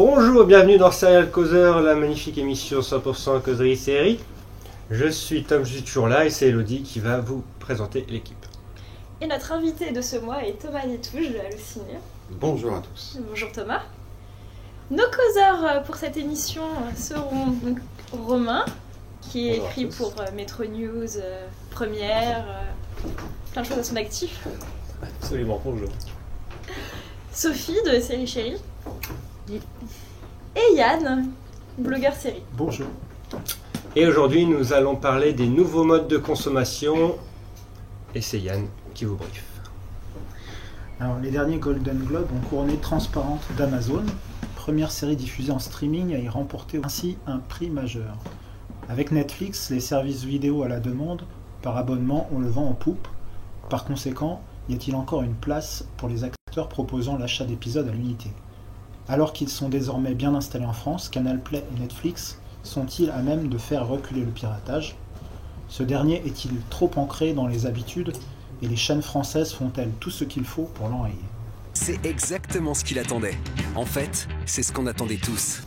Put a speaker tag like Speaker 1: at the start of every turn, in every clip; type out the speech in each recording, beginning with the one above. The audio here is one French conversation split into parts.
Speaker 1: Bonjour, bienvenue dans Serial Causeur, la magnifique émission 100% causerie série. Je suis Tom, je suis toujours là et c'est Elodie qui va vous présenter l'équipe.
Speaker 2: Et notre invité de ce mois est Thomas Détouche de Halluciner.
Speaker 3: Bonjour à tous.
Speaker 2: Bonjour Thomas. Nos causeurs pour cette émission seront donc Romain, qui est écrit pour Metro News, Première, plein de choses à son actif.
Speaker 1: Absolument, bonjour.
Speaker 2: Sophie de Série Chérie. Et Yann, blogueur série.
Speaker 4: Bonjour.
Speaker 1: Et aujourd'hui, nous allons parler des nouveaux modes de consommation. Et c'est Yann qui vous briefe.
Speaker 4: Alors, les derniers Golden Globes ont couronné Transparente d'Amazon, première série diffusée en streaming à y remporter ainsi un prix majeur. Avec Netflix, les services vidéo à la demande, par abonnement, on le vend en poupe. Par conséquent, y a-t-il encore une place pour les acteurs proposant l'achat d'épisodes à l'unité ? Alors qu'ils sont désormais bien installés en France, Canal Play et Netflix sont-ils à même de faire reculer le piratage ? Ce dernier est-il trop ancré dans les habitudes et les chaînes françaises font-elles tout ce qu'il faut pour l'enrayer ?
Speaker 5: C'est exactement ce qu'il attendait. En fait, c'est ce qu'on attendait tous.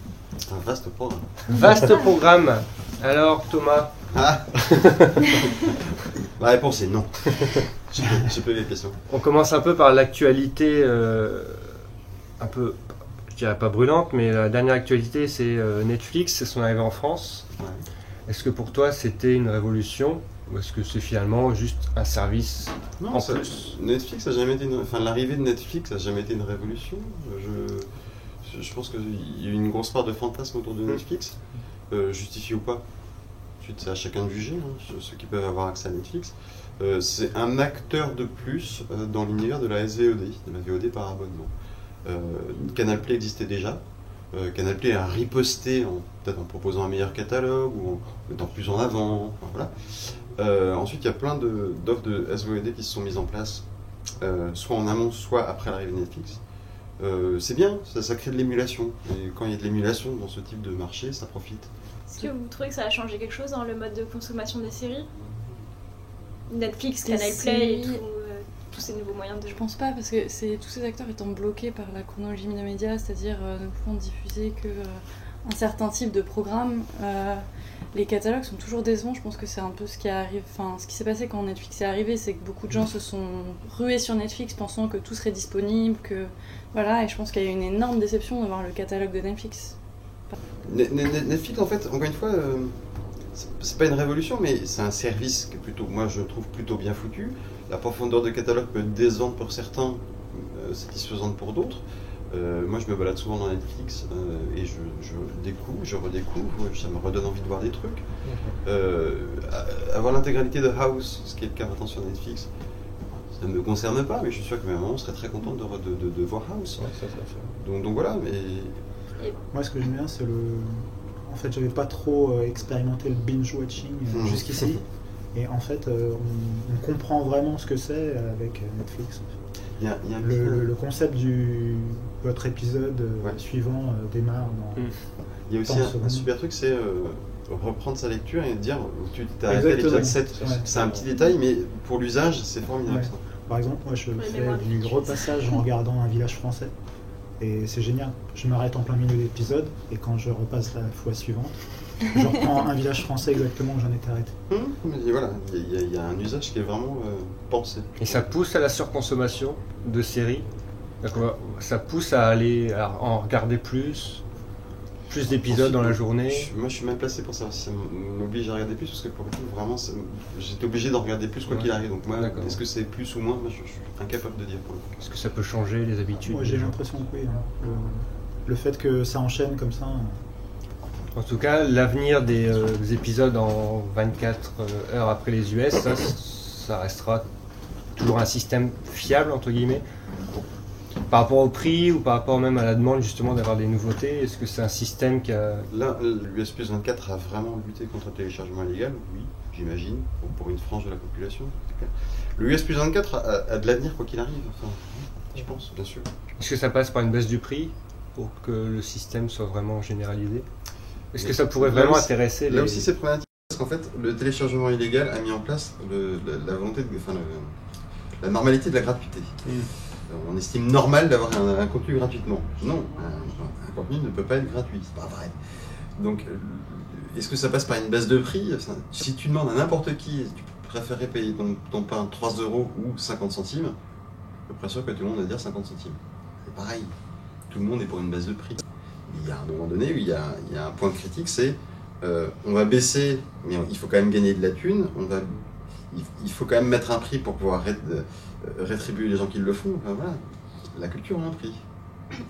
Speaker 3: Un vaste programme.
Speaker 1: Vaste programme. Alors Thomas.
Speaker 3: Ah. La réponse est non. J'ai pas eu les questions.
Speaker 1: On commence un peu par l'actualité, un peu, je dirais pas brûlante, mais la dernière actualité c'est Netflix, c'est son arrivée en France.
Speaker 3: Ouais.
Speaker 1: Est-ce que pour toi c'était une révolution ou est-ce que c'est finalement juste un service
Speaker 3: Non,
Speaker 1: en
Speaker 3: ça,
Speaker 1: plus ?
Speaker 3: Netflix a jamais été l'arrivée de Netflix a jamais été une révolution. Je pense qu'il y a eu une grosse part de fantasme autour de Netflix, justifié ou pas. Ensuite, c'est à chacun de juger, hein, ceux qui peuvent avoir accès à Netflix. C'est un acteur de plus dans l'univers de la SVOD, de la VOD par abonnement. Canal Play existait déjà. Canal Play a riposté peut-être en proposant un meilleur catalogue ou en mettant plus en avant. Enfin, voilà. Ensuite, il y a plein d'offres de SVOD qui se sont mises en place, soit en amont, soit après l'arrivée de Netflix. C'est bien, ça crée de l'émulation. Et quand il y a de l'émulation dans ce type de marché, ça profite.
Speaker 2: Est-ce que vous trouvez que ça a changé quelque chose dans le mode de consommation des séries ? Netflix, Canal Play et tous ces nouveaux moyens de...
Speaker 6: Je pense pas, parce que tous ces acteurs étant bloqués par la chronologie des médias, c'est-à-dire ne pouvant diffuser qu'un certain type de programme, les catalogues sont toujours décevants. Je pense que c'est un peu ce qui arrive. Enfin, ce qui s'est passé quand Netflix est arrivé, c'est que beaucoup de gens se sont rués sur Netflix pensant que tout serait disponible, voilà, et je pense qu'il y a eu une énorme déception de voir le catalogue de Netflix.
Speaker 3: Netflix, en fait, encore une fois, c'est pas une révolution, mais c'est un service qui est plutôt, moi je trouve plutôt bien foutu. La profondeur de catalogue peut être décevante pour certains, satisfaisante pour d'autres. Moi je me balade souvent dans Netflix et je découvre, je redécouvre, ça me redonne envie de voir des trucs. Avoir l'intégralité de House, ce qui est le cas maintenant sur Netflix, ça ne me concerne pas, mais je suis sûr que ma maman serait très contente de voir House. Ouais, donc voilà, mais...
Speaker 4: Moi, ce que j'aime bien, c'est En fait, j'avais pas trop expérimenté le binge-watching jusqu'ici. Et en fait, on comprend vraiment ce que c'est avec Netflix.
Speaker 3: Il y a
Speaker 4: le concept du votre épisode suivant démarre dans...
Speaker 3: Il y a aussi un super truc, c'est reprendre sa lecture et dire tu t'es arrêté à l'épisode 7. Ouais. C'est un petit détail, mais pour l'usage, c'est formidable. Ouais.
Speaker 4: Par exemple, moi je fais du repassage en regardant Un village français. Et c'est génial. Je m'arrête en plein milieu de l'épisode et quand je repasse la fois suivante, je reprends Un village français exactement où j'en étais arrêté.
Speaker 3: Et voilà, il y a un usage qui est vraiment pensé.
Speaker 1: Et ça pousse à la surconsommation de séries. Ça pousse à en regarder plus d'épisodes dans la journée.
Speaker 3: Moi je suis mal placé pour savoir si ça m'oblige à regarder plus, parce que pour le coup vraiment j'étais obligé d'en regarder plus quoi qu'il arrive. Donc moi, est-ce que c'est plus ou moins, moi, je suis incapable de dire pour le coup.
Speaker 1: Est-ce que ça peut changer les habitudes?
Speaker 4: Moi j'ai l'impression que oui. Le fait que ça enchaîne comme ça...
Speaker 1: En tout cas, l'avenir des épisodes en 24 heures après les US, ça restera toujours un système fiable entre guillemets. Par rapport au prix ou par rapport même à la demande justement d'avoir des nouveautés, est-ce que c'est un système qui a...
Speaker 3: Là, l'US Plus 24 a vraiment lutté contre le téléchargement illégal, oui, j'imagine, pour une frange de la population. Le US Plus 24 a de l'avenir quoi qu'il arrive, enfin, je pense, bien sûr.
Speaker 1: Est-ce que ça passe par une baisse du prix pour que le système soit vraiment généralisé ? Est-ce que ça pourrait vraiment intéresser les...
Speaker 3: Là aussi c'est problématique, parce qu'en fait, le téléchargement illégal a mis en place la volonté la normalité de la gratuité. on estime normal d'avoir un contenu gratuitement. Non, un contenu ne peut pas être gratuit, c'est pas vrai. Donc, est-ce que ça passe par une baisse de prix? Si tu demandes à n'importe qui, tu préférerais payer ton pain 3 € ou 50 centimes, je suis pas sûr que tout le monde va dire 50 centimes. C'est pareil, tout le monde est pour une baisse de prix. Il y a un moment donné où il y a un point critique, c'est on va baisser, mais il faut quand même gagner de la thune, il faut quand même mettre un prix pour pouvoir rétribuer les gens qui le font. Enfin, voilà, la culture a un prix.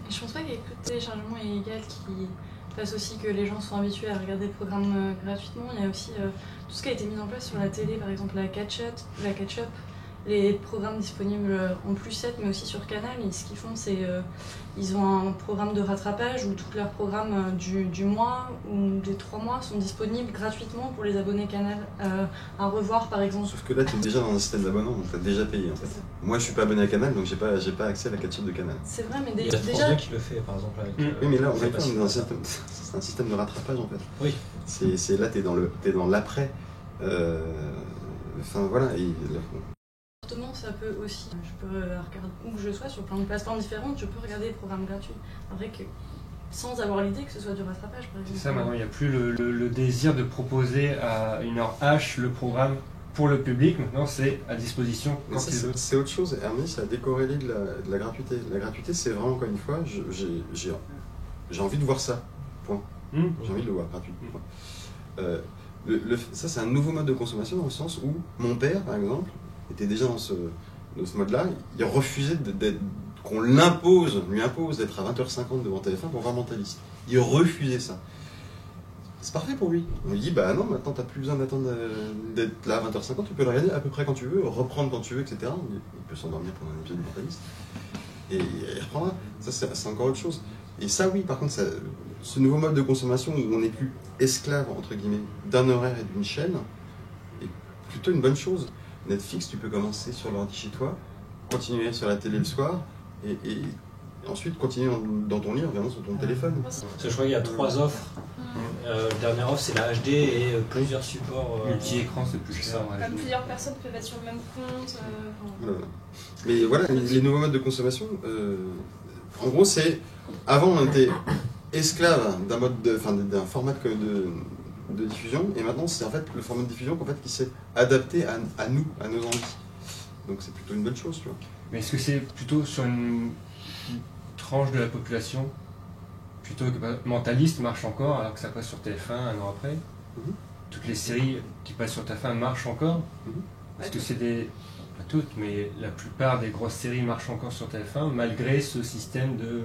Speaker 6: Je pense pas qu'il y ait que le téléchargement illégal qui fasse aussi que les gens sont habitués à regarder le programme gratuitement. Il y a aussi tout ce qui a été mis en place sur la télé, par exemple la catch-up, les programmes disponibles en plus 7, mais aussi sur Canal. Et ce qu'ils font, c'est ils ont un programme de rattrapage où tous leurs programmes du mois ou des 3 mois sont disponibles gratuitement pour les abonnés Canal à revoir, par exemple.
Speaker 3: Sauf que là, tu es déjà dans un système d'abonnement, donc tu as déjà payé en fait. Moi, je suis pas abonné à Canal, donc j'ai pas accès à la catch-up de Canal.
Speaker 6: C'est vrai, mais
Speaker 7: Il y a
Speaker 6: déjà.
Speaker 7: France 2 qui le fait, par exemple. Avec,
Speaker 3: Oui, mais là, on
Speaker 7: je sais
Speaker 3: est
Speaker 7: pas si
Speaker 3: dans un système de rattrapage en fait.
Speaker 7: Oui.
Speaker 3: C'est là, tu es dans l'après. Enfin voilà.
Speaker 6: Ça peut aussi, je peux regarder où que je sois sur plein de plateformes différentes, je peux regarder des programmes gratuits. C'est vrai que sans avoir l'idée que ce soit du rattrapage, par exemple.
Speaker 1: C'est ça, maintenant il n'y a plus le désir de proposer à une heure H le programme pour le public, maintenant c'est à disposition quand tu veux.
Speaker 3: C'est autre chose, Hermès, ça a décorrélé de la gratuité. La gratuité, c'est vraiment, encore une fois, j'ai envie de voir ça, point. J'ai envie de le voir gratuit, point. Ça, c'est un nouveau mode de consommation dans le sens où mon père, par exemple, était déjà dans ce mode-là. Il refusait qu'on lui impose d'être à 20h50 devant TF1 pour voir Mentaliste. Il refusait ça. C'est parfait pour lui. On lui dit, bah non, maintenant t'as plus besoin d'attendre d'être là à 20h50, tu peux le regarder à peu près quand tu veux, reprendre quand tu veux, etc. Il peut s'endormir pendant un épisode de Mentaliste. Et il reprendra. Ça, c'est encore autre chose. Et ça, oui, par contre, ce nouveau mode de consommation où on n'est plus esclave, entre guillemets, d'un horaire et d'une chaîne, est plutôt une bonne chose. Netflix, tu peux commencer sur l'ordi chez toi, continuer sur la télé le soir, et ensuite continuer dans ton lit en regardant sur ton téléphone.
Speaker 7: Parce que je crois qu'il y a 3 offres. La dernière offre, c'est la HD et plusieurs supports.
Speaker 1: Multi-écran, c'est plus cher.
Speaker 2: Comme plusieurs personnes peuvent être sur le même compte.
Speaker 3: Voilà. Mais voilà, les nouveaux modes de consommation, en gros, c'est... Avant, on était esclave d'un format de diffusion, et maintenant c'est en fait le format de diffusion qui s'est adapté à nous, à nos envies. Donc c'est plutôt une bonne chose, tu vois.
Speaker 1: Mais est-ce que c'est plutôt sur une tranche de la population, plutôt que Mentaliste marche encore alors que ça passe sur TF1 un an après? Toutes les séries qui passent sur TF1 marchent encore? Est-ce que c'est pas toutes, mais la plupart des grosses séries marchent encore sur TF1 malgré ce système de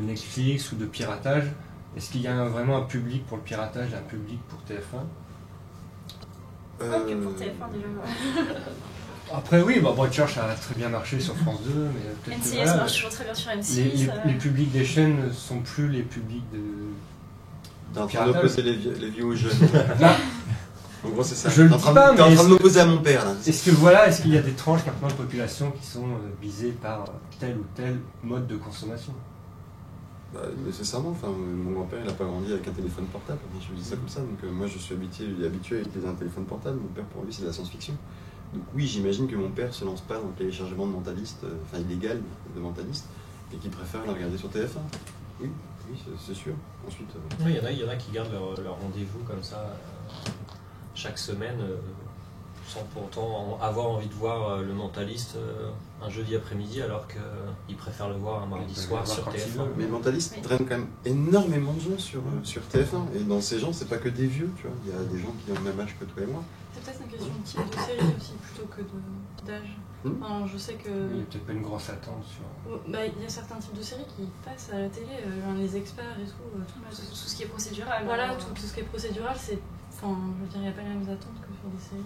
Speaker 1: Netflix ou de piratage? Est-ce qu'il y a vraiment un public pour le piratage et un public pour TF1?
Speaker 2: Pas que pour TF1 déjà.
Speaker 1: Après oui, Broadchurch a très bien marché sur France 2, mais peut-être
Speaker 2: NCIS marche toujours très bien sur M6.
Speaker 1: Les publics des chaînes ne sont plus les publics de...
Speaker 3: T'es en train d'opposer les vieux aux jeunes. En gros, c'est ça.
Speaker 1: Je le dis pas, mais...
Speaker 3: T'es en train de m'opposer à mon père, là.
Speaker 1: Est-ce qu'il y a des tranches maintenant de population qui sont visées par tel ou tel mode de consommation?
Speaker 3: Nécessairement, mon grand-père il n'a pas grandi avec un téléphone portable, je dis ça comme ça, donc moi je suis habitué à utiliser un téléphone portable, mon père pour lui c'est de la science-fiction. Donc oui, j'imagine que mon père se lance pas dans le téléchargement de Mentaliste, illégal de Mentaliste, et qu'il préfère le regarder sur TF1. Oui, c'est sûr. Ensuite...
Speaker 7: Oui, il y en a qui gardent leur rendez-vous comme ça, chaque semaine, sans pour autant avoir envie de voir le Mentaliste un jeudi après-midi alors qu'ils préfèrent le voir un mardi soir sur TF1.
Speaker 3: Mais Mentaliste draine quand même énormément de gens sur TF1, et dans ces gens c'est pas que des vieux, tu vois, il y a des gens qui ont le même âge que toi et moi.
Speaker 6: C'est peut-être une question de type de série aussi plutôt que d'âge. Enfin, je sais que...
Speaker 1: Il n'y a peut-être pas une grosse attente sur...
Speaker 6: Il y a certains types de séries qui passent à la télé, les experts et tout.
Speaker 2: Tout ce qui est procédural.
Speaker 6: Voilà, tout ce qui est procédural, c'est... Enfin, je veux dire, il n'y a pas les mêmes attentes que sur des séries.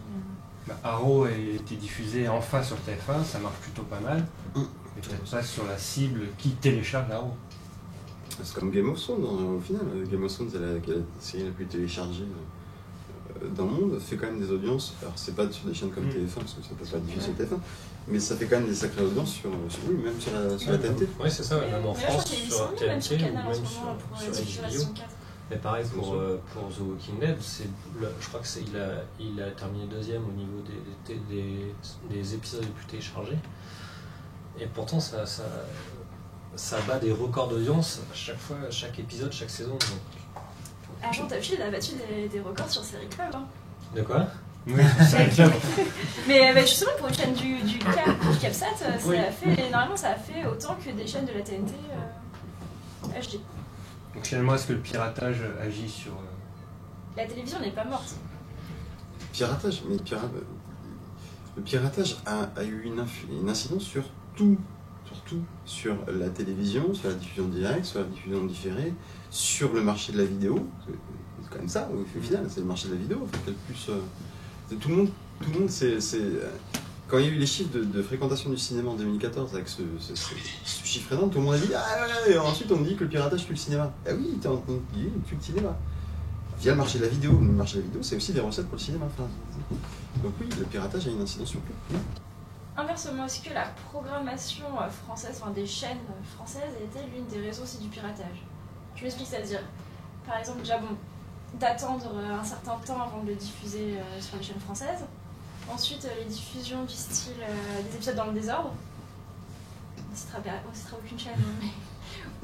Speaker 1: Arrow a été diffusé enfin sur TF1, ça marche plutôt pas mal. Mais peut-être pas sur la cible qui télécharge Arrow.
Speaker 3: C'est comme Game of Thrones, au final. Game of Thrones, la série la plus téléchargée dans le monde, fait quand même des audiences. Alors, c'est pas sur des chaînes comme TF1, parce que ça peut pas diffuser sur TF1, mais ça fait quand même des sacrées audiences même sur la TNT.
Speaker 7: Oui, c'est ça, même en France, sur TNT ou même sur HBO. Mais pareil pour The Walking Dead, je crois que il a terminé deuxième au niveau des épisodes les plus téléchargés. Et pourtant ça bat des records d'audience à chaque fois, chaque épisode, chaque saison. Donc.
Speaker 2: Ah Jean, t'as vu, il a battu des records sur Série Club. Hein.
Speaker 7: De quoi?
Speaker 1: Oui, c'est club.
Speaker 2: Mais justement pour une chaîne du CapSat, normalement ça a fait autant que des chaînes de la TNT HD.
Speaker 1: Donc finalement, est-ce que le piratage agit sur...
Speaker 2: La télévision n'est pas morte.
Speaker 3: Piratage, mais le piratage a eu une incidence sur tout. Sur la télévision, sur la diffusion directe, sur la diffusion différée, sur le marché de la vidéo. C'est quand même ça, au final, c'est le marché de la vidéo. En fait, tout le monde, quand il y a eu les chiffres de fréquentation du cinéma en 2014, avec ce chiffre énorme, tout le monde a dit et ensuite on me dit que le piratage tue le cinéma. Ah oui, tue le cinéma. Via le marché de la vidéo. Le marché de la vidéo, c'est aussi des recettes pour le cinéma. Donc oui, le piratage a une incidence sur tout. Oui.
Speaker 2: Inversement, est-ce que la programmation française, enfin des chaînes françaises, était l'une des raisons aussi du piratage? Je m'explique, c'est-à-dire, par exemple, déjà d'attendre un certain temps avant de le diffuser sur les chaînes françaises. Ensuite, les diffusions du style des épisodes dans le désordre. On ne citera aucune chaîne. Mais...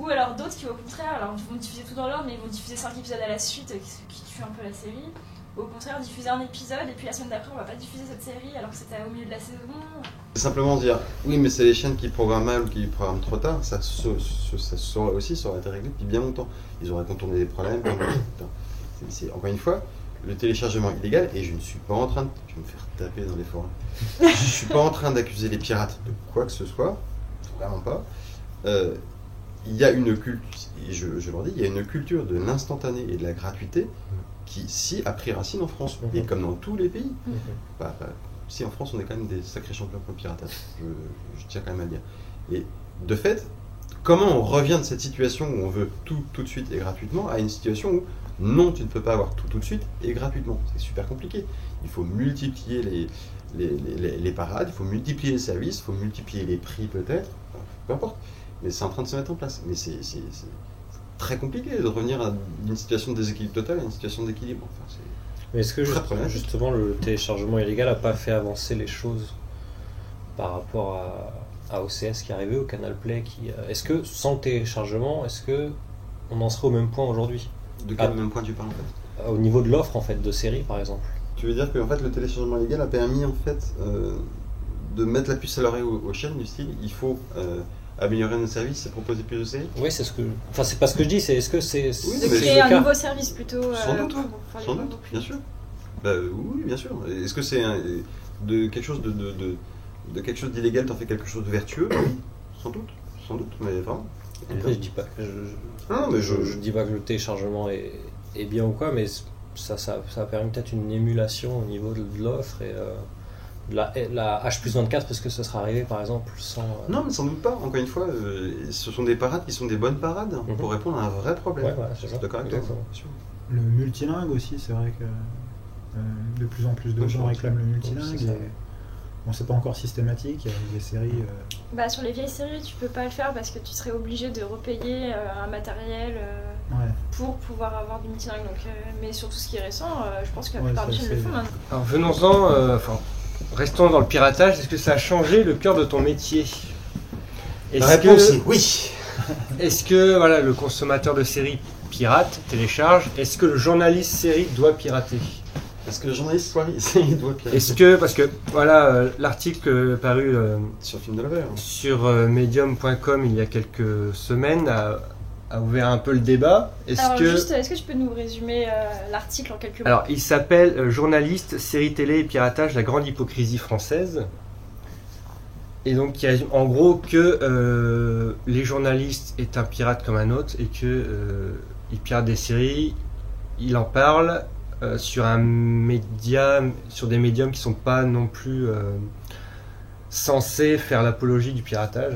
Speaker 2: Ou alors d'autres qui, au contraire, vont diffuser tout dans l'ordre, mais ils vont diffuser 5 épisodes à la suite, qui tue un peu la série. Ou au contraire, diffuser un épisode, et puis la semaine d'après, on va pas diffuser cette série alors que c'était au milieu de la saison.
Speaker 3: C'est simplement dire, oui, mais c'est les chaînes qui programment mal ou qui programment trop tard, ça aurait été réglé depuis bien longtemps. Ils auraient contourné des problèmes. Encore une fois, le téléchargement illégal, et je ne suis pas en train de... Je vais me faire taper dans les forums. Je ne suis pas en train d'accuser les pirates de quoi que ce soit, vraiment pas. Il y a une culture, et je leur dis, il y a une culture de l'instantané et de la gratuité qui, a pris racine en France, et comme dans tous les pays. Si en France, on est quand même des sacrés champions pour le piratage, je tiens quand même à le dire. Et de fait, comment on revient de cette situation où on veut tout de suite et gratuitement à une situation où non, tu ne peux pas avoir tout de suite et gratuitement. C'est super compliqué. Il faut multiplier les parades, il faut multiplier les services, il faut multiplier les prix peut-être, peu importe. Mais c'est en train de se mettre en place. Mais c'est très compliqué de revenir à une situation de déséquilibre total à une situation d'équilibre. Enfin,
Speaker 7: mais est-ce que justement le téléchargement illégal n'a pas fait avancer les choses par rapport à OCS qui est arrivé, au Canal Play est-ce que sans le téléchargement, est-ce que on en serait au même point aujourd'hui?
Speaker 3: De quel même point tu parles en fait?
Speaker 7: Au niveau de l'offre en fait de séries par exemple.
Speaker 3: Tu veux dire que en fait le téléchargement illégal a permis en fait de mettre la puce à l'oreille aux chaînes du style il faut améliorer nos services et proposer plus de séries?
Speaker 7: Oui, c'est pas ce que je dis, c'est est-ce que c'est...
Speaker 3: Oui,
Speaker 2: de créer un nouveau service plutôt...
Speaker 3: Sans doute, bien sûr. Oui, bien sûr. Est-ce que c'est de quelque chose de quelque chose d'illégal, t'en fais quelque chose de vertueux? Oui, sans doute, mais vraiment.
Speaker 7: Après, je dis pas que je dis pas que le téléchargement est bien ou quoi, mais ça a permis peut-être une émulation au niveau de l'offre et... la H+24 parce que ça sera arrivé par exemple sans...
Speaker 3: Non mais sans doute pas, encore une fois, ce sont des parades qui sont des bonnes parades pour répondre à un vrai problème.
Speaker 7: Ouais, je suis
Speaker 3: d'accord avec toi.
Speaker 4: Le multilingue aussi, c'est vrai que de plus en plus de gens réclament le multilingue. Bon, c'est pas encore systématique, il y a des séries...
Speaker 2: sur les vieilles séries, tu peux pas le faire parce que tu serais obligé de repayer un matériel pour pouvoir avoir du multilingue. Donc, mais sur tout ce qui est récent, je pense que la plupart des chaînes le font maintenant.
Speaker 1: Alors venons-en... Restons dans le piratage, est-ce que ça a changé le cœur de ton métier?
Speaker 3: La réponse est oui.
Speaker 1: Est-ce que le consommateur de séries pirate, télécharge, est-ce que le journaliste série doit pirater?
Speaker 3: Est-ce que le journaliste série doit pirater?
Speaker 1: Est-ce que, parce que l'article paru
Speaker 3: sur Film de la Verre,
Speaker 1: sur medium.com il y a quelques semaines a ouvert un peu le débat.
Speaker 2: Est-ce que tu peux nous résumer l'article en quelques mots?
Speaker 1: Alors, il s'appelle Journaliste, série télé et piratage, la grande hypocrisie française. Et donc, il y a en gros que les journalistes est un pirate comme un autre et que il pirate des séries, il en parle sur des médiums qui sont pas non plus censés faire l'apologie du piratage.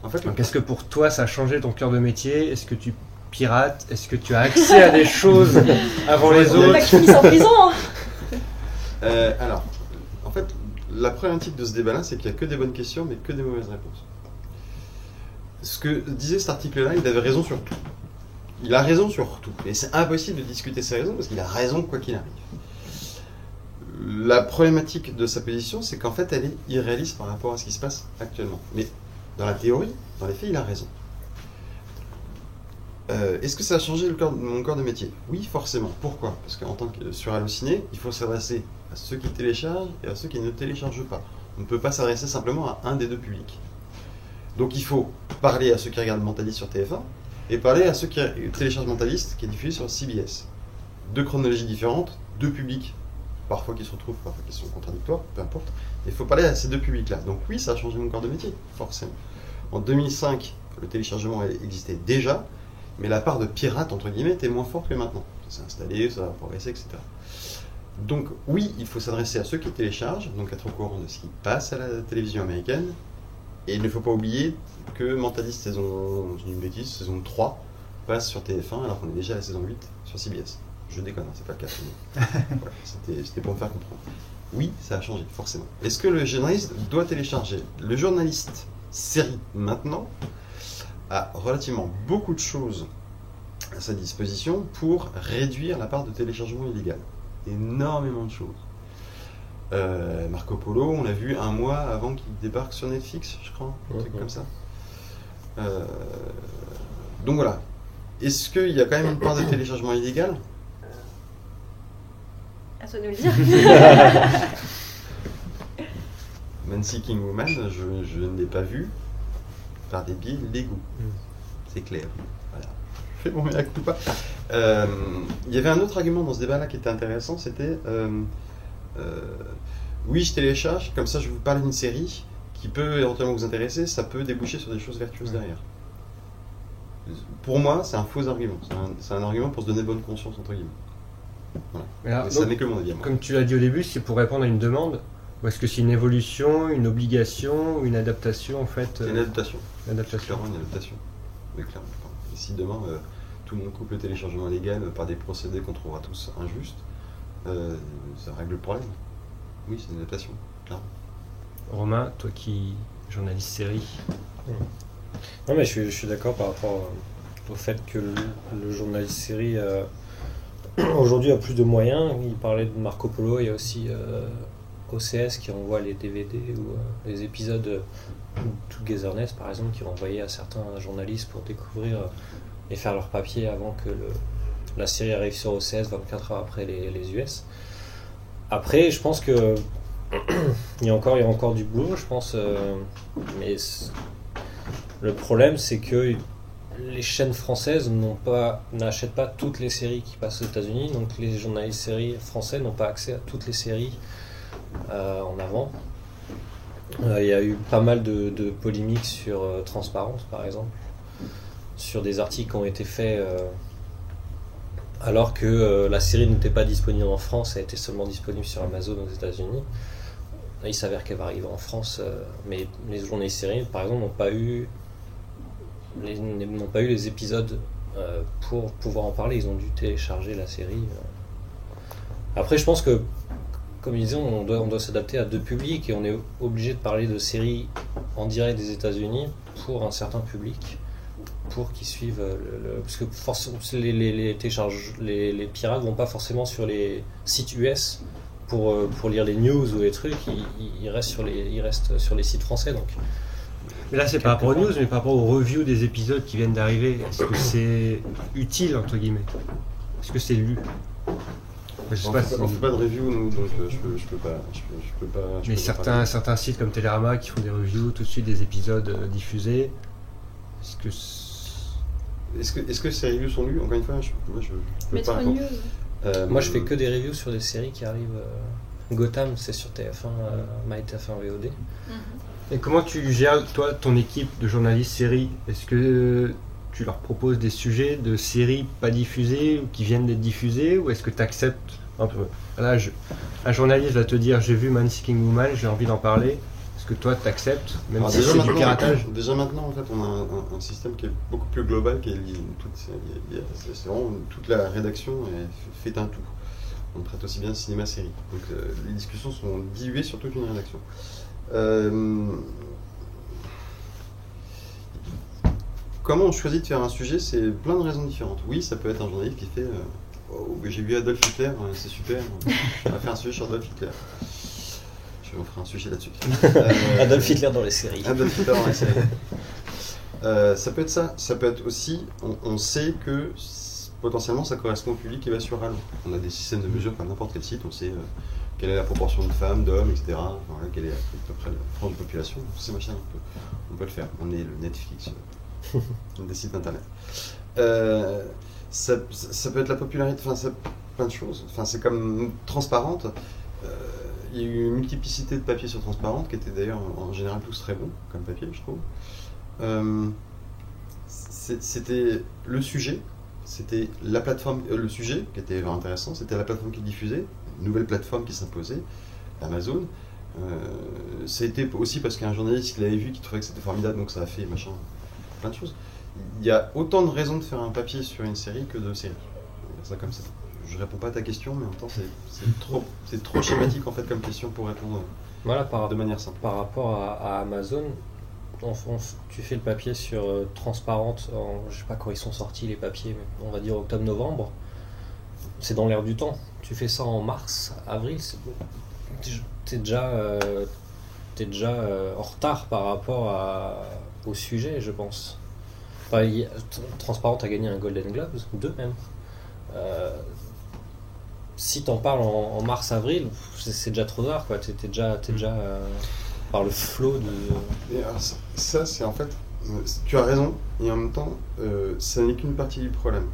Speaker 1: En fait, donc, est-ce que pour toi ça a changé ton cœur de métier? Est-ce que tu pirates? Est-ce que tu as accès à des choses avant les autres?
Speaker 2: Pas qu'ils finissent en prison.
Speaker 3: Alors, en fait, la problématique de ce débat-là, c'est qu'il n'y a que des bonnes questions, mais que des mauvaises réponses. Ce que disait cet article-là, il avait raison sur tout. il a raison sur tout. Et c'est impossible de discuter ses raisons parce qu'il a raison quoi qu'il arrive. La problématique de sa position, c'est qu'en fait, elle est irréaliste par rapport à ce qui se passe actuellement. Mais dans la théorie, dans les faits, il a raison. Est-ce que ça a changé mon corps de métier? Oui, forcément. Pourquoi? Parce qu'en tant que sur Allociné, il faut s'adresser à ceux qui téléchargent et à ceux qui ne téléchargent pas. On ne peut pas s'adresser simplement à un des deux publics. Donc il faut parler à ceux qui regardent Mentaliste sur TF1 et parler à ceux qui téléchargent Mentaliste qui est diffusé sur CBS. Deux chronologies différentes, deux publics, parfois qui se retrouvent, parfois qui sont contradictoires, peu importe. Il faut parler à ces deux publics-là. Donc oui, ça a changé mon corps de métier, forcément. En 2005, le téléchargement existait déjà, mais la part de pirates, entre guillemets, était moins forte que maintenant. Ça s'est installé, ça a progressé, etc. Donc oui, il faut s'adresser à ceux qui téléchargent, donc être au courant de ce qui passe à la télévision américaine. Et il ne faut pas oublier que Mentaliste saison 3 passe sur TF1 alors qu'on est déjà à la saison 8 sur CBS. Je déconne, c'est pas le cas. Voilà, c'était pour me faire comprendre. Oui, ça a changé, forcément. Est-ce que le journaliste doit télécharger? Le journaliste série maintenant a relativement beaucoup de choses à sa disposition pour réduire la part de téléchargement illégal. Énormément de choses. Marco Polo, on l'a vu un mois avant qu'il débarque sur Netflix, je crois, un truc comme ça. Donc voilà. Est-ce qu'il y a quand même une part de téléchargement illégal?
Speaker 2: À toi de nous le dire.
Speaker 3: Man Seeking Woman, je ne l'ai pas vu par des biais légaux. C'est clair. Voilà. Je fais mon mea culpa. Il y avait un autre argument dans ce débat-là qui était intéressant, c'était oui, je télécharge, comme ça je vous parle d'une série qui peut éventuellement vous intéresser, ça peut déboucher sur des choses vertueuses derrière. Pour moi, c'est un faux argument. C'est un argument pour se donner bonne conscience, entre guillemets. Voilà.
Speaker 1: Alors,
Speaker 3: ça n'est que mon avis.
Speaker 1: Comme tu l'as dit au début, c'est pour répondre à une demande, ou est-ce que c'est une évolution, une obligation, une adaptation en fait
Speaker 3: C'est une adaptation.
Speaker 1: Une adaptation.
Speaker 3: Clairement une adaptation. Mais clairement. Et si demain tout le monde coupe le téléchargement légal par des procédés qu'on trouvera tous injustes, ça règle le problème. Oui, c'est une adaptation, clairement.
Speaker 1: Romain, toi qui journaliste série.
Speaker 7: Non mais je suis d'accord par rapport au fait que le journaliste série aujourd'hui a plus de moyens. Il parlait de Marco Polo, il y a aussi OCS qui envoie les DVD ou les épisodes Togetherness par exemple qui vont envoyer à certains journalistes pour découvrir et faire leur papier avant que la série arrive sur OCS 24 heures après les US. Après, je pense que il y a encore du boulot, je pense, mais le problème c'est que les chaînes françaises n'achètent pas toutes les séries qui passent aux États-Unis, donc les journalistes séries français n'ont pas accès à toutes les séries en avant. Il y a eu pas mal de polémiques sur Transparence, par exemple, sur des articles qui ont été faits alors que la série n'était pas disponible en France, elle était seulement disponible sur Amazon aux États-Unis. Il s'avère qu'elle va arriver en France, mais les journalistes séries, par exemple, n'ont pas eu les épisodes pour pouvoir en parler. Ils ont dû télécharger la série. Après, je pense que, comme ils disaient, on doit s'adapter à deux publics et on est obligé de parler de séries en direct des États-Unis pour un certain public, pour qu'ils suivent parce que forcément les pirates vont pas forcément sur les sites US pour lire les news ou les trucs, ils restent sur les sites français. Donc
Speaker 1: mais là c'est par rapport aux news, mais par rapport aux reviews des épisodes qui viennent d'arriver, est-ce que c'est utile entre guillemets? Est-ce que c'est lu?
Speaker 3: On fait pas de review nous, donc je peux pas.
Speaker 1: Mais certains sites comme Télérama qui font des reviews tout de suite des épisodes diffusés,
Speaker 3: est-ce que ces reviews sont lues? Encore une fois, je peux pas répondre.
Speaker 7: Moi je fais que des reviews sur des séries qui arrivent. Gotham c'est sur TF1, MyTF1 VOD.
Speaker 1: Et comment tu gères toi ton équipe de journalistes séries? Est-ce que tu leur proposes des sujets de séries pas diffusées ou qui viennent d'être diffusées, ou est-ce que tu acceptes un peu? Là, un journaliste va te dire j'ai vu Man Seeking Woman, j'ai envie d'en parler. Est-ce que toi tu acceptes, même
Speaker 3: alors
Speaker 1: si c'est du piratage?
Speaker 3: Déjà maintenant en fait on a un système qui est beaucoup plus global, qui est c'est vraiment toute la rédaction fait un tout. On traite aussi bien cinéma série. Donc les discussions sont diluées sur toute une rédaction. comment on choisit de faire un sujet, c'est plein de raisons différentes. Oui, ça peut être un journaliste qui fait oh, j'ai vu Adolf Hitler, c'est super, on va faire un sujet sur Adolf Hitler. On fera un sujet là-dessus.
Speaker 7: Adolf Hitler dans les séries.
Speaker 3: Adolf Hitler dans les séries. Ça peut être ça. Ça peut être aussi, on sait que potentiellement ça correspond au public qui va sur Halo. On a des systèmes de mesure comme n'importe quel site, on sait quelle est la proportion de femmes, d'hommes, etc. Voilà, quelle est à peu près la frange de population. Tous ces machins, on peut le faire. On est le Netflix des sites internet. Ça peut être la popularité, enfin, c'est plein de choses. Enfin, c'est comme Transparente. Il y a eu une multiplicité de papiers sur Transparente qui étaient d'ailleurs en général tous très bons comme papier, je trouve. C'était le sujet, c'était la plateforme, le sujet qui était intéressant, c'était la plateforme qui diffusait, une nouvelle plateforme qui s'imposait, Amazon. C'était aussi parce qu'un journaliste qui l'avait vu, qui trouvait que c'était formidable, donc ça a fait machin, plein de choses. Il y a autant de raisons de faire un papier sur une série que de séries. On va dire ça comme ça. Je réponds pas à ta question, mais en même temps c'est trop schématique en fait comme question pour répondre de manière simple.
Speaker 7: Par rapport à Amazon, tu fais le papier sur Transparente, je sais pas quand ils sont sortis les papiers, mais on va dire octobre-novembre. C'est dans l'air du temps. Tu fais ça en mars, avril, t'es déjà en retard par rapport au sujet, je pense. Enfin, Transparente a gagné un Golden Globes, 2 même. Si t'en parles en mars-avril, c'est déjà trop tard, quoi. T'es déjà par le flot de...
Speaker 3: Et alors, ça, c'est en fait... Tu as raison, et en même temps, ça n'est qu'une partie du problème.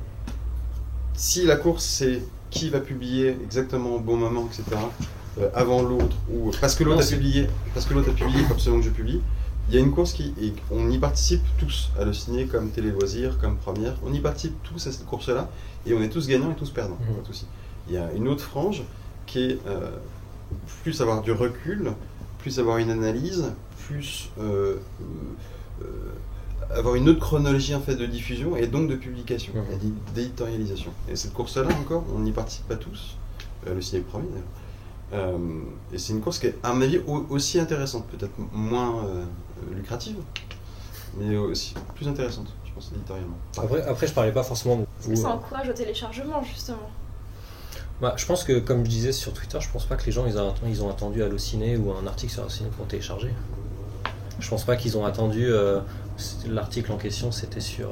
Speaker 3: Si la course, c'est qui va publier exactement au bon moment, etc., avant l'autre, ou parce que l'autre a publié, comme selon que je publie, il y a une course et on y participe tous, à le signer comme Télé Loisirs, comme Première, on y participe tous à cette course-là, et on est tous gagnants et tous perdants, pas de souci. Il y a une autre frange qui est plus avoir du recul, plus avoir une analyse, plus avoir une autre chronologie en fait de diffusion et donc de publication, et d'éditorialisation. Et cette course-là encore, on n'y participe pas tous, le ciné premier d'ailleurs. Et c'est une course qui est à mon avis aussi intéressante, peut-être moins lucrative, mais aussi plus intéressante, je pense, éditorialement.
Speaker 7: Après je parlais pas forcément de...
Speaker 2: Est-ce que ça encourage au téléchargement justement?
Speaker 7: Bah, je pense que, comme je disais sur Twitter, je pense pas que les gens ils ont attendu Allociné ou un article sur Allociné pour télécharger. Je pense pas qu'ils ont attendu. L'article en question c'était sur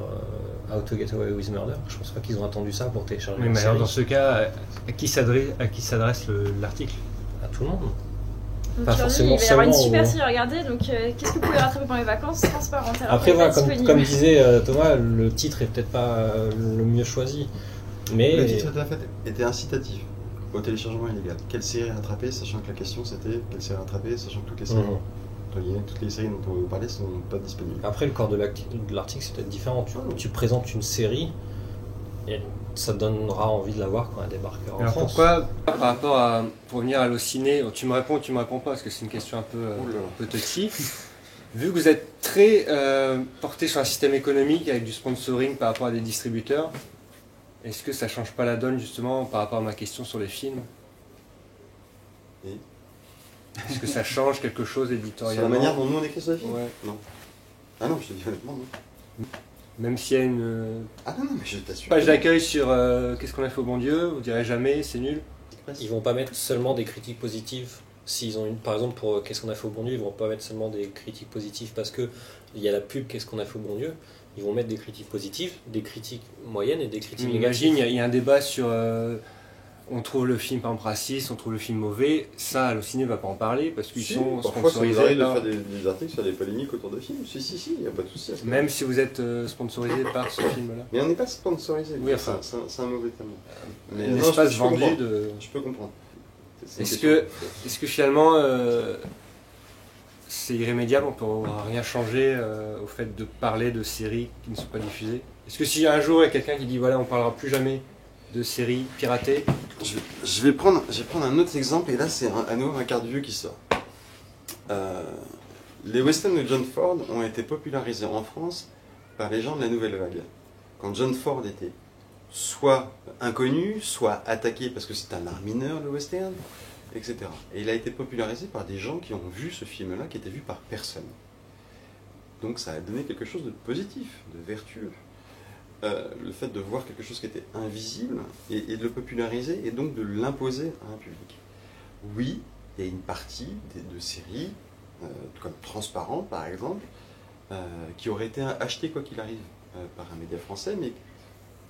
Speaker 7: How to Get Away with Murder. Je pense pas qu'ils ont attendu ça pour télécharger.
Speaker 1: Oui, mais alors dans ce cas, à qui s'adresse l'article?
Speaker 7: À tout le monde.
Speaker 2: Donc
Speaker 7: Pas forcément
Speaker 2: il va y avoir une
Speaker 7: seulement
Speaker 2: super série à regarder, donc qu'est-ce que vous pouvez rattraper pendant les vacances? Transparente.
Speaker 7: Après voilà, comme disait Thomas, le titre est peut-être pas le mieux choisi. Mais...
Speaker 3: Le titre était incitatif au téléchargement illégal. Quelle série rattraper, sachant que la question c'était quelle série rattraper, sachant que toutes les séries, toutes les séries dont on va parler sont pas disponibles.
Speaker 7: Après, le corps de l'article c'est peut-être différent. Tu présentes une série et ça donnera envie de la voir quand elle débarquera en France.
Speaker 1: Pourquoi, par rapport à... Pour venir à Allociné, tu me réponds ou tu me réponds pas, parce que c'est une question un peu touchy. Vu que vous êtes très porté sur un système économique avec du sponsoring par rapport à des distributeurs, est-ce que ça change pas la donne justement par rapport à ma question sur les films?
Speaker 3: Oui.
Speaker 1: Est-ce que ça change quelque chose éditorialement?
Speaker 3: Sur la manière dont nous on écrit sur les films?
Speaker 1: Ouais.
Speaker 3: Non. Ah non, je te dis honnêtement non.
Speaker 1: Même s'il y a une
Speaker 3: Ah non, mais je t'assure.
Speaker 1: page d'accueil sur qu'est-ce qu'on a fait au bon Dieu, vous direz jamais, c'est nul.
Speaker 7: Ils vont pas mettre seulement des critiques positives. S'ils ont par exemple pour qu'est-ce qu'on a fait au bon Dieu, ils vont pas mettre seulement des critiques positives parce que il y a la pub qu'est-ce qu'on a fait au bon Dieu. Ils vont mettre des critiques positives, des critiques moyennes et des critiques négatives.
Speaker 1: Imagine, il y a un débat sur on trouve le film par exemple raciste, on trouve le film mauvais. Ça, Allociné ne va pas en parler parce qu'ils sont
Speaker 3: parfois,
Speaker 1: sponsorisés.
Speaker 3: ça nous arrive de faire des articles sur des polémiques autour de films. Si, il n'y a pas de souci.
Speaker 1: Même si vous êtes sponsorisé par ce film-là.
Speaker 3: Mais on n'est pas sponsorisé.
Speaker 1: Oui, enfin,
Speaker 3: c'est un mauvais terme. Mais
Speaker 1: un
Speaker 3: non,
Speaker 1: espace
Speaker 3: je
Speaker 1: vendu
Speaker 3: comprends.
Speaker 1: de.
Speaker 3: Je peux comprendre.
Speaker 1: Est-ce que finalement c'est irrémédiable, on ne pourra rien changer au fait de parler de séries qui ne sont pas diffusées? Est-ce que si un jour il y a quelqu'un qui dit voilà, on ne parlera plus jamais de séries piratées?
Speaker 3: Je vais prendre un autre exemple, et là c'est à nouveau un quart de vieux qui sort. Les westerns de John Ford ont été popularisés en France par les gens de la Nouvelle Vague. Quand John Ford était soit inconnu, soit attaqué parce que c'est un art mineur le western, etc. Et il a été popularisé par des gens qui ont vu ce film-là, qui était vu par personne. Donc ça a donné quelque chose de positif, de vertueux. Le fait de voir quelque chose qui était invisible et de le populariser et donc de l'imposer à un public. Oui, il y a une partie de séries, comme Transparent par exemple, qui aurait été achetée quoi qu'il arrive par un média français, mais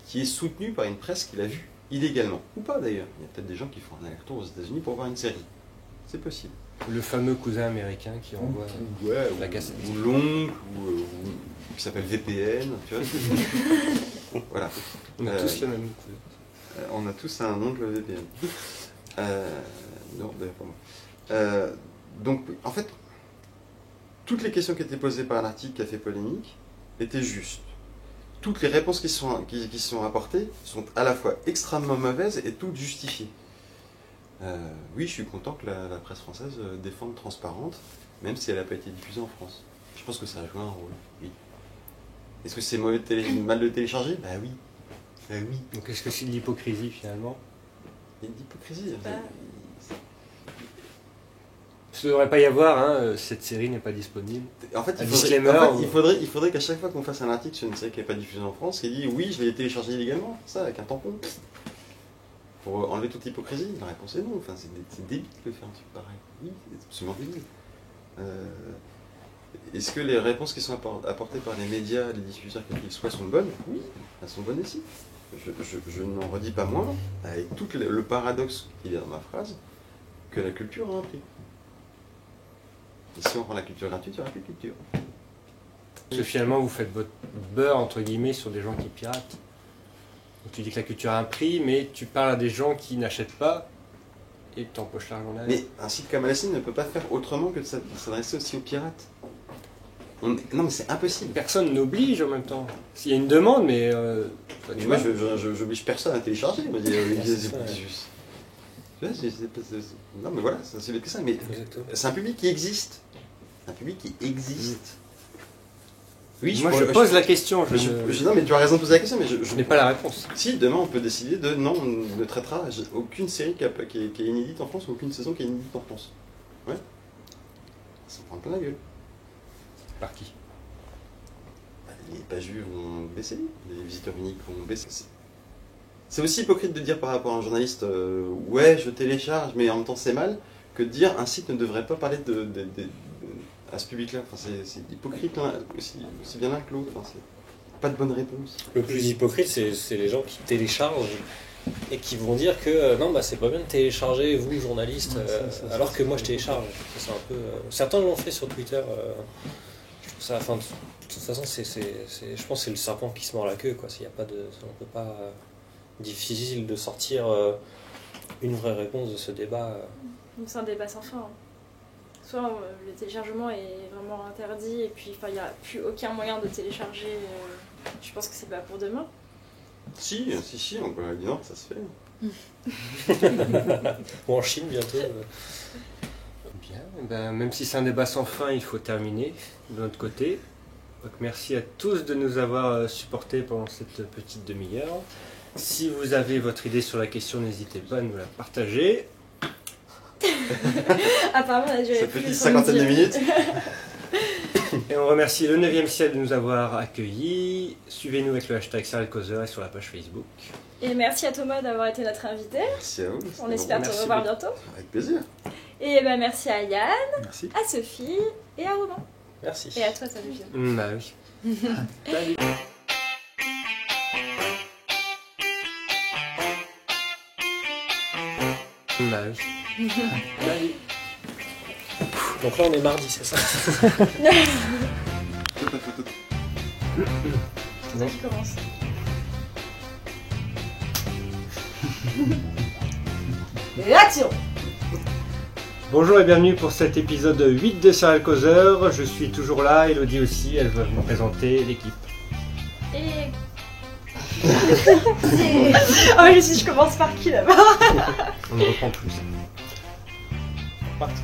Speaker 3: qui est soutenue par une presse qui l'a vue illégalement. Ou pas d'ailleurs. Il y a peut-être des gens qui font un aller-retour aux États-Unis pour voir une série. C'est possible.
Speaker 1: Le fameux cousin américain qui envoie la cassette.
Speaker 3: Ou l'oncle, ou qui s'appelle VPN, tu vois. Voilà.
Speaker 1: On a tous le même cousin.
Speaker 3: On a tous un oncle VPN. Non, d'ailleurs pas moi. Donc, en fait, toutes les questions qui étaient posées par l'article qui a fait polémique étaient justes. Toutes les réponses qui sont apportées sont à la fois extrêmement mauvaises et toutes justifiées. Oui, je suis content que la presse française défende Transparente, même si elle n'a pas été diffusée en France. Je pense que ça a joué un rôle, oui. Est-ce que c'est mal de télécharger? Bah oui. Bah oui.
Speaker 1: Donc est-ce que c'est de l'hypocrisie finalement?
Speaker 3: Il y a de l'hypocrisie.
Speaker 1: Ça ne devrait pas y avoir, hein, cette série n'est pas disponible.
Speaker 3: En fait, il faudrait qu'à chaque fois qu'on fasse un article sur une série qui n'est pas diffusée en France, il dit oui, je l'ai téléchargé illégalement, ça, avec un tampon. Pour enlever toute hypocrisie, la réponse est non. Enfin, c'est débile de faire un truc pareil. Oui, c'est absolument débile. Est-ce que les réponses qui sont apportées par les médias, les diffuseurs, quels qu'ils soient, sont bonnes? Oui, elles sont bonnes ici. Je n'en redis pas moins, avec tout le paradoxe qu'il y a dans ma phrase, que la culture a un prix. Et si on rend la culture gratuite, il n'y aura plus de culture.
Speaker 1: Parce que finalement, vous faites votre beurre, entre guillemets, sur des gens qui piratent. Donc tu dis que la culture a un prix, mais tu parles à des gens qui n'achètent pas et t'empoches l'argent derrière.
Speaker 3: Mais un site comme Alacine ne peut pas faire autrement que de s'adresser aussi aux pirates. Non, mais c'est impossible.
Speaker 1: Personne n'oblige en même temps. S'il y a une demande, mais...
Speaker 3: moi, j'oblige personne à télécharger. Non, mais voilà, c'est que ça. Mais c'est un public qui existe. Un public qui existe. Oui,
Speaker 1: moi, je pose la question.
Speaker 3: Non, mais tu as raison de poser la question, mais je
Speaker 1: n'ai pas la réponse.
Speaker 3: Si, demain, on peut décider de... Non, on ne traitera aucune série qui est inédite en France ou aucune saison qui est inédite en France. Ouais. Ça s'en prend plein la gueule.
Speaker 1: Par qui?
Speaker 3: Les pages vues vont baisser, les visiteurs uniques vont baisser. C'est aussi hypocrite de dire par rapport à un journaliste ouais, je télécharge, mais en même temps c'est mal, que de dire un site ne devrait pas parler à ce public-là. Enfin, c'est hypocrite aussi bien l'un que l'autre. Enfin, c'est pas de bonne réponse.
Speaker 7: Le plus hypocrite, c'est les gens qui téléchargent et qui vont dire que non, bah c'est pas bien de télécharger, vous journalistes, alors que moi je télécharge. C'est un peu. Certains l'ont fait sur Twitter. Je trouve ça. Enfin, de toute façon, je pense que c'est le serpent qui se mord la queue, quoi. S'il y a pas de, on peut pas. Difficile de sortir une vraie réponse de ce débat.
Speaker 2: C'est un débat sans fin. Hein. Soit le téléchargement est vraiment interdit et puis il n'y a plus aucun moyen de télécharger. Je pense que c'est pas pour demain.
Speaker 3: Si, on peut dire non, ça se fait.
Speaker 7: Ou en Chine bientôt.
Speaker 1: Bien, ben, même si c'est un débat sans fin, il faut terminer de notre côté. Donc merci à tous de nous avoir supportés pendant cette petite demi-heure. Si vous avez votre idée sur la question, n'hésitez pas à nous la partager.
Speaker 2: Apparemment, on a duré
Speaker 3: cette
Speaker 2: plus
Speaker 3: petite cinquantaine de minutes.
Speaker 1: Et on remercie le 9e ciel de nous avoir accueillis. Suivez-nous avec le hashtag Serial Causeur et sur la page Facebook.
Speaker 2: Et merci à Thomas d'avoir été notre invité.
Speaker 3: Merci à vous.
Speaker 2: On espère te revoir bientôt.
Speaker 3: Avec plaisir.
Speaker 2: Et ben merci à Yann,
Speaker 3: merci.
Speaker 2: À Sophie et à Romain.
Speaker 7: Merci.
Speaker 2: Et à toi, salut.
Speaker 1: Bah oui. Salut. Bah oui. Salut.
Speaker 7: Donc là on est mardi, c'est ça?
Speaker 2: C'est toi qui commence. Et action!
Speaker 1: Bonjour et bienvenue pour cet épisode 8 de Serial Causeur. Je suis toujours là, Elodie aussi, elle va vous présenter l'équipe.
Speaker 2: Et... oh je commence par qui là-bas?
Speaker 1: On ne reprend plus.
Speaker 4: Parti.